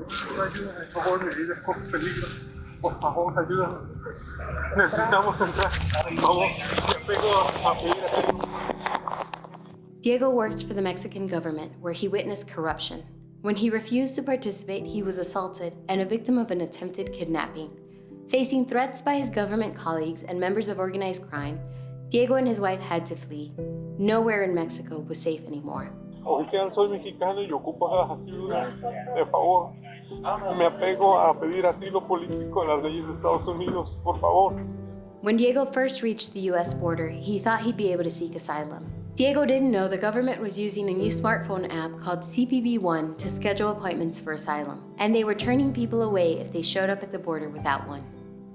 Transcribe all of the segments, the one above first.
Ayúdame, por favor, mi vida corre peligro. Por favor, ayúdame. Necesitamos entrar. Por favor, me pego a pedir asilo. Diego worked for the Mexican government, where he witnessed corruption. When he refused to participate, he was assaulted and a victim of an attempted kidnapping. Facing threats by his government colleagues and members of organized crime, Diego and his wife had to flee. Nowhere in Mexico was safe anymore. Oficial, soy mexicano y ocupo la ayuda. De favor, me apego a pedir asilo político en las leyes de Estados Unidos. Por favor. When Diego first reached the US border, he thought he'd be able to seek asylum. Diego didn't know the government was using a new smartphone app called CBP One to schedule appointments for asylum, and they were turning people away if they showed up at the border without one.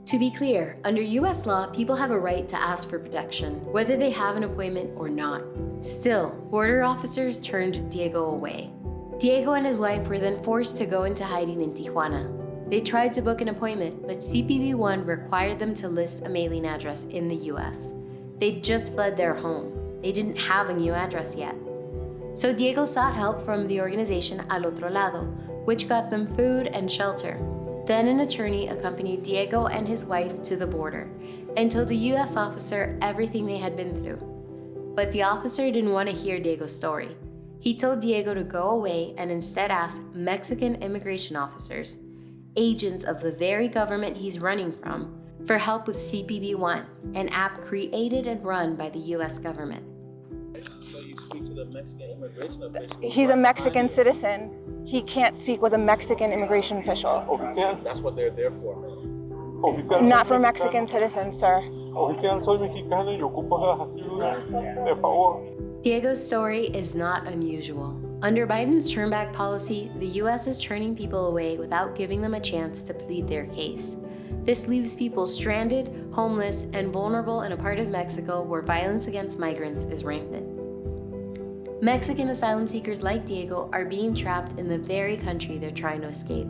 To be clear, under US law, people have a right to ask for protection, whether they have an appointment or not. Still, border officers turned Diego away. Diego and his wife were then forced to go into hiding in Tijuana. They tried to book an appointment, but CBP One required them to list a mailing address in the US. They'd just fled their home. They didn't have a new address yet. So Diego sought help from the organization Al Otro Lado, which got them food and shelter. Then an attorney accompanied Diego and his wife to the border and told the US officer everything they had been through. But the officer didn't want to hear Diego's story. He told Diego to go away and instead ask Mexican immigration officers, agents of the very government he's running from, for help with CBP One, an app created and run by the US government. So you speak to the Mexican immigration official? He's a Mexican citizen. He can't speak with a Mexican immigration official. Oficial, That's what they're there for. oficial. Not soy for mexicano. Mexican citizens, sir. Oficial, soy mexicano y ocupo la ayuda. De favor. Diego's story is not unusual. Under Biden's Turnback policy, the US is turning people away without giving them a chance to plead their case. This leaves people stranded, homeless, and vulnerable in a part of Mexico where violence against migrants is rampant. Mexican asylum seekers like Diego are being trapped in the very country they're trying to escape,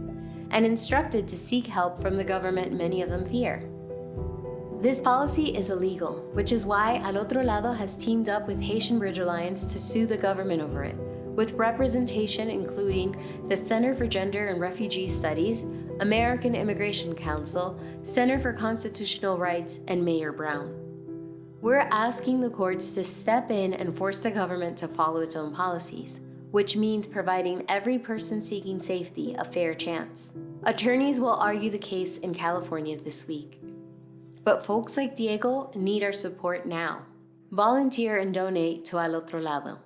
and instructed to seek help from the government many of them fear. This policy is illegal, which is why Al Otro Lado has teamed up with Haitian Bridge Alliance to sue the government over it, with representation including the Center for Gender and Refugee Studies, American Immigration Council, Center for Constitutional Rights, and Mayor Brown. We're asking the courts to step in and force the government to follow its own policies, which means providing every person seeking safety a fair chance. Attorneys will argue the case in California this week. But folks like Diego need our support now. Volunteer and donate to Al Otro Lado.